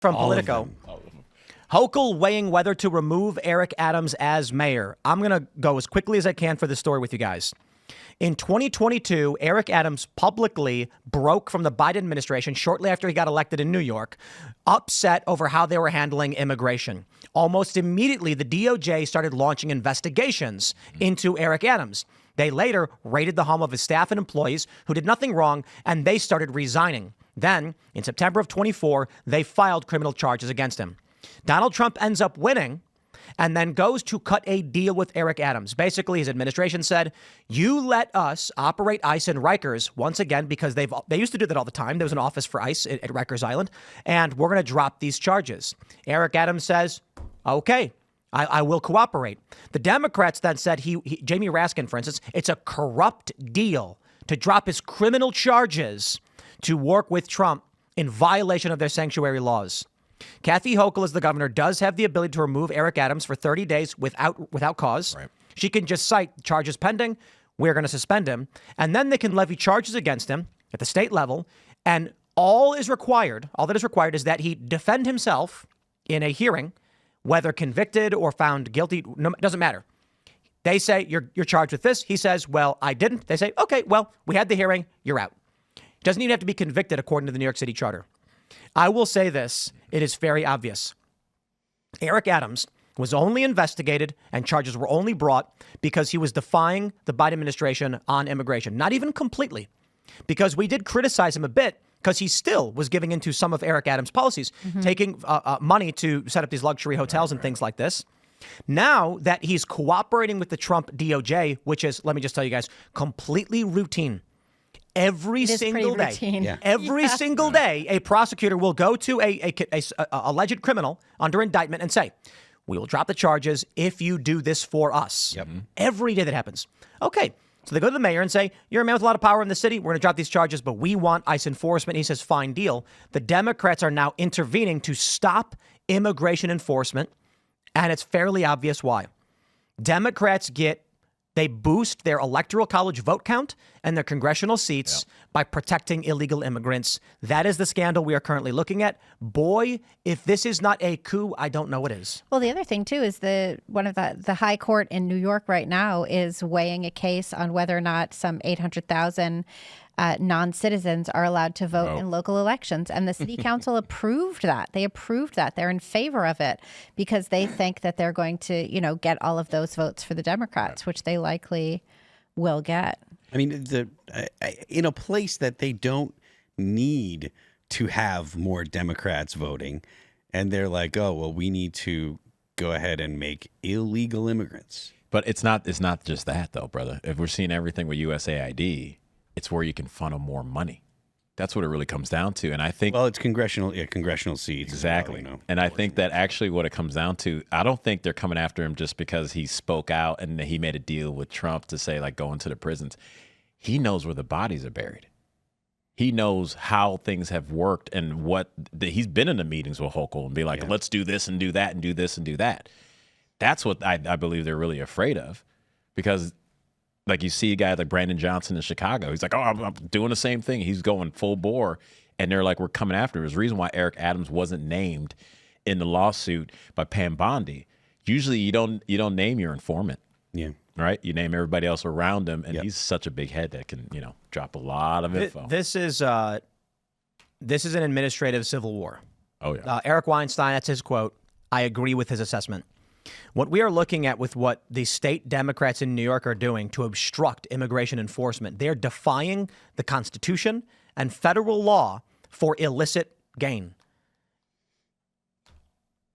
from Politico. Hochul weighing whether to remove Eric Adams as mayor. I'm going to go as quickly as I can for this story with you guys. In 2022, Eric Adams publicly broke from the Biden administration shortly after he got elected in New York, upset over how they were handling immigration. Almost immediately, the DOJ started launching investigations into Eric Adams. They later raided the home of his staff and employees who did nothing wrong, and they started resigning. Then, in September of 24, they filed criminal charges against him. Donald Trump ends up winning and then goes to cut a deal with Eric Adams. Basically, his administration said, you let us operate ICE in Rikers once again, because they used to do that all the time. There was an office for ICE at Rikers Island, and we're going to drop these charges. Eric Adams says, okay, I will cooperate. The Democrats then said Jamie Raskin, for instance, it's a corrupt deal to drop his criminal charges to work with Trump in violation of their sanctuary laws. Kathy Hochul, as the governor, does have the ability to remove Eric Adams for 30 days without cause. Right. She can just cite charges pending. We're going to suspend him. And then they can levy charges against him at the state level. And all that is required is that he defend himself in a hearing, whether convicted or found guilty. No, it doesn't matter. They say, you're charged with this. He says, well, I didn't. They say, okay, well, we had the hearing. You're out. Doesn't even have to be convicted according to the New York City Charter. I will say this. It is very obvious. Eric Adams was only investigated and charges were only brought because he was defying the Biden administration on immigration. Not even completely, because we did criticize him a bit because he still was giving into some of Eric Adams' policies, taking money to set up these luxury hotels and things like this. Now that he's cooperating with the Trump DOJ, which is, let me just tell you guys, completely routine. Every single day, every single day, a prosecutor will go to a alleged criminal under indictment and say, we will drop the charges if you do this for us. Yep. Every day that happens. Okay. So they go to the mayor and say, you're a man with a lot of power in the city. We're going to drop these charges, but we want ICE enforcement. He says, fine deal. The Democrats are now intervening to stop immigration enforcement. And it's fairly obvious why. Democrats they boost their electoral college vote count and their congressional seats by protecting illegal immigrants. That is the scandal we are currently looking at. Boy, if this is not a coup, I don't know what is. Well, the other thing, too, is the high court in New York right now is weighing a case on whether or not some 800,000 non-citizens are allowed to vote in local elections. And the city council approved that. They approved that. They're in favor of it because they think that they're going to, get all of those votes for the Democrats, which they likely will get. I mean, in a place that they don't need to have more Democrats voting, and they're like, oh, well, we need to go ahead and make illegal immigrants. But it's not just that, though, brother. If we're seeing everything with USAID, it's where you can funnel more money. That's what it really comes down to. And I think, well, it's congressional seats. Exactly. Well, and I think that actually what it comes down to, I don't think they're coming after him just because he spoke out and he made a deal with Trump to say, like, go into the prisons. He knows where the bodies are buried. He knows how things have worked and he's been in the meetings with Hochul and be like, let's do this and do that and do this and do that. That's what I believe they're really afraid of, because like you see a guy like Brandon Johnson in Chicago. He's like, oh, I'm doing the same thing. He's going full bore. And they're like, we're coming after him. There's a reason why Eric Adams wasn't named in the lawsuit by Pam Bondi. Usually you don't name your informant. Yeah. Right? You name everybody else around him. And he's such a big head that can, drop a lot of info. This is an administrative civil war. Oh, yeah. Eric Weinstein, that's his quote. I agree with his assessment. What we are looking at with what the state Democrats in New York are doing to obstruct immigration enforcement, they're defying the Constitution and federal law for illicit gain.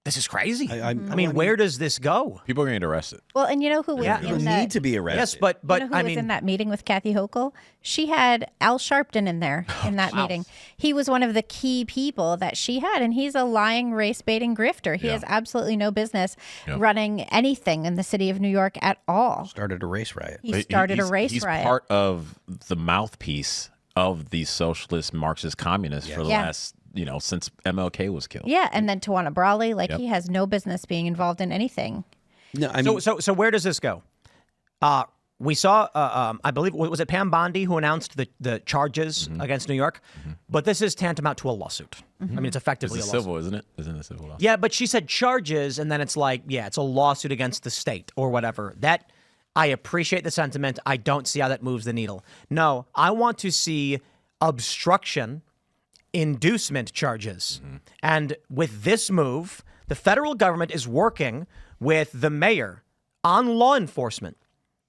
This is crazy. I mean, where does this go? People are going to get arrested. Well, and you know who was in that? Need to be arrested. Yes, but you know who was in that meeting with Kathy Hochul? She had Al Sharpton in there in that meeting. He was one of the key people that she had, and he's a lying, race-baiting grifter. He has absolutely no business running anything in the city of New York at all. Started a race riot. He started a race riot. He's part of the mouthpiece of these socialist, Marxist, communists for the last, since MLK was killed. Yeah, and then Tawana Brawley, he has no business being involved in anything. No, I mean, so where does this go? we saw, I believe, was it Pam Bondi who announced the charges against New York? But this is tantamount to a lawsuit. I mean, it's effectively It's a lawsuit. civil, isn't it? Isn't it a civil lawsuit? Yeah, but she said charges, and then it's like, yeah, it's a lawsuit against the state or whatever. That, I appreciate the sentiment. I don't see how that moves the needle. No, I want to see obstruction, inducement charges. And with this move, the federal government is working with the mayor on law enforcement.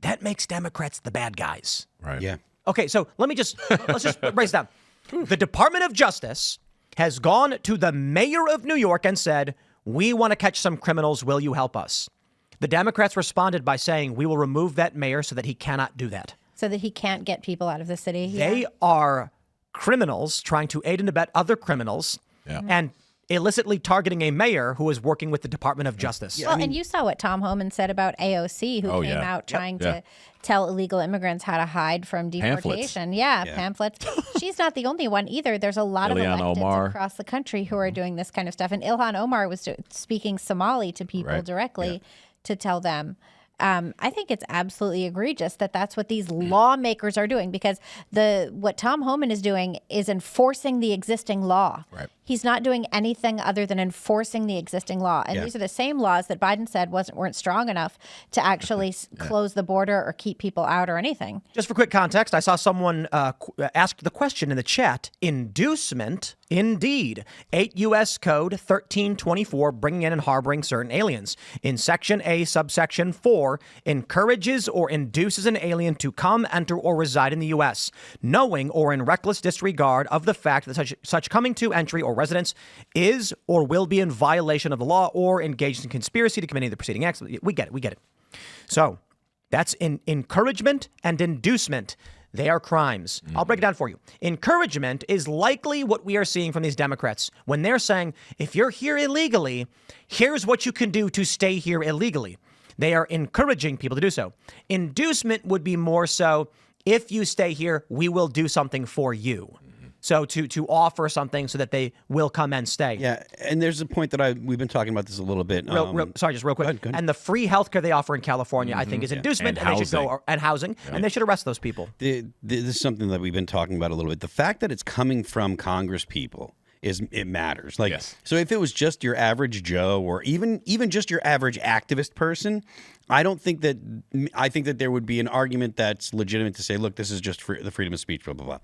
That makes Democrats the bad guys. Right. Yeah. Okay, so let's just break it down. The Department of Justice has gone to the mayor of New York and said, we want to catch some criminals. Will you help us? The Democrats responded by saying, we will remove that mayor so that he cannot do that. So that he can't get people out of the city. They are criminals trying to aid and abet other criminals and illicitly targeting a mayor who is working with the Department of Justice. Well, and you saw what Tom Homan said about AOC, who came out trying to tell illegal immigrants how to hide from deportation. Pamphlets. She's not the only one either. There's a lot Ilhan of electeds Omar. across the country who are doing this kind of stuff. And Ilhan Omar was speaking Somali to people directly to tell them. I think it's absolutely egregious that that's what these lawmakers are doing, because what Tom Homan is doing is enforcing the existing law. Right. He's not doing anything other than enforcing the existing law. And these are the same laws that Biden said weren't strong enough to actually close the border or keep people out or anything. Just for quick context, I saw someone ask the question in the chat. Inducement, indeed. 8 U.S. Code 1324, bringing in and harboring certain aliens. In Section A, subsection 4, encourages or induces an alien to come, enter, or reside in the U.S., knowing or in reckless disregard of the fact that such coming to, entry, or residence is or will be in violation of the law or engaged in conspiracy to commit any of the preceding acts. We get it. So that's encouragement and inducement. They are crimes. I'll break it down for you. Encouragement is likely what we are seeing from these Democrats when they're saying, if you're here illegally, here's what you can do to stay here illegally. They are encouraging people to do so. Inducement would be more so, if you stay here, we will do something for you. So to offer something so that they will come and stay. Yeah, and there's a point that we've been talking about this a little bit. Sorry, just real quick. Go ahead. And the free healthcare they offer in California, I think, is inducement, And they should go and housing, and they should arrest those people. This is something that we've been talking about a little bit. The fact that it's coming from Congress people it matters. Like, so if it was just your average Joe or even just your average activist person, I think that there would be an argument that's legitimate to say, look, this is just the freedom of speech, blah blah blah.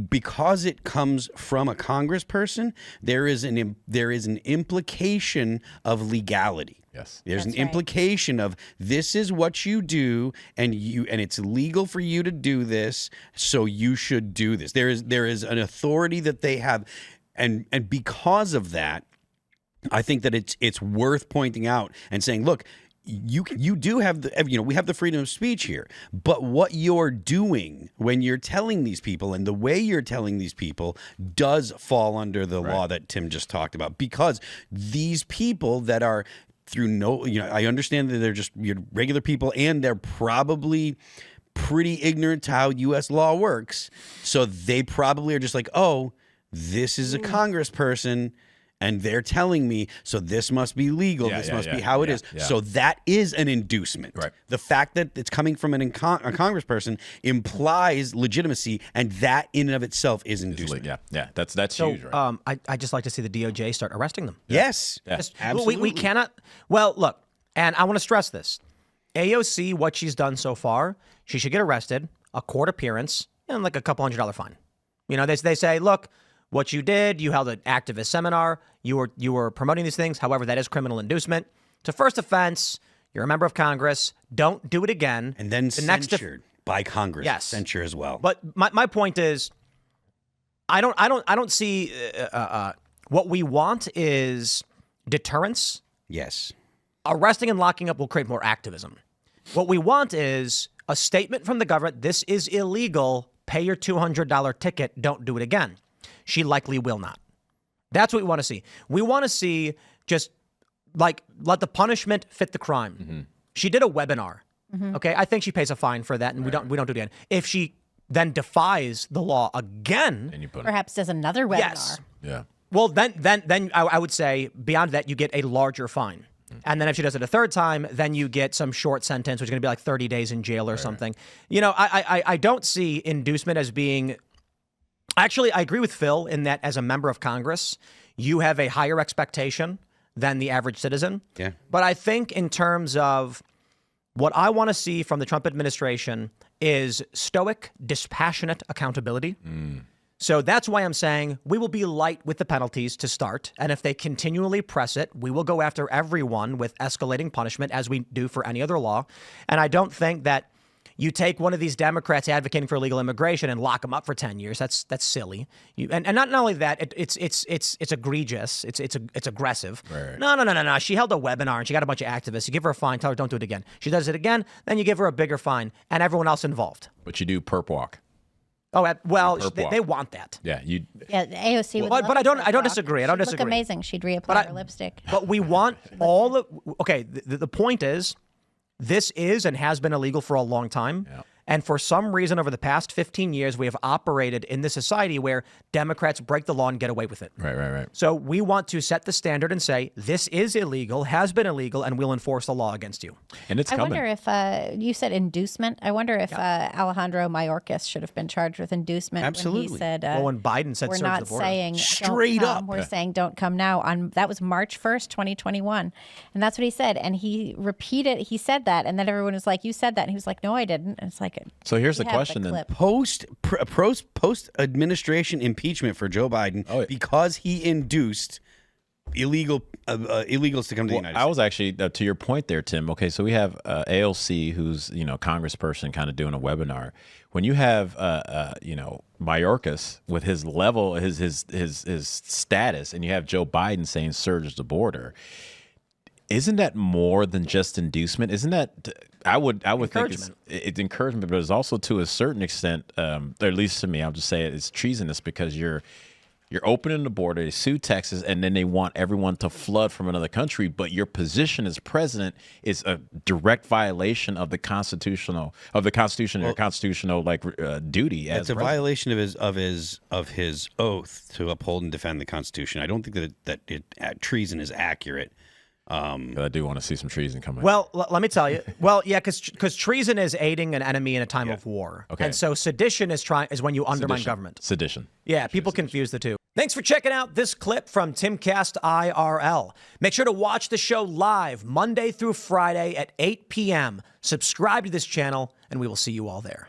Because it comes from a congressperson, there is an implication of legality. Yes. There's an implication of this is what you do, and it's legal for you to do this, so you should do this. There is an authority that they have, and because of that, I think that it's worth pointing out and saying, look, you do have we have the freedom of speech here, but what you're doing when you're telling these people and the way you're telling these people does fall under the law that Tim just talked about, because these people that are I understand that they're just regular people and they're probably pretty ignorant to how U.S. law works, so they probably are just like, oh, this is a congressperson. And they're telling me, so this must be legal. This must be how it is. Yeah. So that is an inducement. Right. The fact that it's coming from a congressperson implies legitimacy, and that in and of itself is inducement. Yeah. That's huge. Right? I just like to see the DOJ start arresting them. Yes. Absolutely. We cannot. Well, look, and I want to stress this. AOC, what she's done so far, she should get arrested, a court appearance, and like a couple $100 fine. They say, look, what you did, you held an activist seminar, you were promoting these things. However, that is criminal inducement. It's a first offense. You're a member of Congress. Don't do it again. And then censured by Congress. Yes. Censure as well. But my point is, I don't see what we want is deterrence. Yes. Arresting and locking up will create more activism. What we want is a statement from the government. This is illegal. Pay your $200 ticket. Don't do it again. She likely will not. That's what we want to see. We want to see just like let the punishment fit the crime. Mm-hmm. She did a webinar. Mm-hmm. Okay, I think she pays a fine for that, and we don't do it again. If she then defies the law again, perhaps does another webinar. Yes. Yeah. Well, then I would say beyond that, you get a larger fine. And then if she does it a third time, then you get some short sentence, which is going to be like 30 days in jail or something. You know, I don't see inducement as being. Actually, I agree with Phil in that as a member of Congress, you have a higher expectation than the average citizen. Yeah. But I think in terms of what I want to see from the Trump administration is stoic, dispassionate accountability. So that's why I'm saying we will be light with the penalties to start. And if they continually press it, we will go after everyone with escalating punishment as we do for any other law. And I don't think that you take one of these Democrats advocating for illegal immigration and lock them up for 10 years. That's silly. And not only that, it's egregious. It's aggressive. Right. No. She held a webinar and she got a bunch of activists. You give her a fine, tell her don't do it again. She does it again, then you give her a bigger fine and everyone else involved. But you do perp walk. Oh, well, Perp walk. they want that. Yeah, you. Yeah, the AOC would But love I don't to disagree. I don't She'd disagree. Look amazing. She'd reapply her lipstick. But we want all the. Okay, the point is, this is and has been illegal for a long time. Yeah. And for some reason, over the past 15 years, we have operated in this society where Democrats break the law and get away with it. Right. So we want to set the standard and say, this is illegal, has been illegal, and we'll enforce the law against you. And it's I coming. wonder if you said inducement. I wonder if Alejandro Mayorkas should have been charged with inducement. Absolutely. When he said, Well, when Biden said we're surge not the border. saying Straight don't come. up. We're saying don't come now. That was March 1st, 2021. And that's what he said. And he repeated, he said that. And then everyone was like, you said that. And he was like, no, I didn't. And it's like, So here's the we have question then. clip. Post administration impeachment for Joe Biden because he induced illegals to come to the United States. I was actually to your point there, Tim. Okay, so we have AOC, who's congressperson, kind of doing a webinar. When you have Mayorkas with his level, his status, and you have Joe Biden saying surge the border. Isn't that more than just inducement? Isn't that I would think it's encouragement, but it's also to a certain extent, or at least to me, I'll just say it's treasonous because you're opening the border, they sue Texas, and then they want everyone to flood from another country. But your position as president is a direct violation of the Constitution or constitutional duty. As it's a violation of his oath to uphold and defend the Constitution. I don't think that treason is accurate. I do want to see some treason coming. Well, let me tell you. Well, yeah, because treason is aiding an enemy in a time of war. Okay. And so sedition is when you undermine government. Sedition. Yeah, people confuse the two. Thanks for checking out this clip from Timcast IRL. Make sure to watch the show live Monday through Friday at 8 p.m. Subscribe to this channel, and we will see you all there.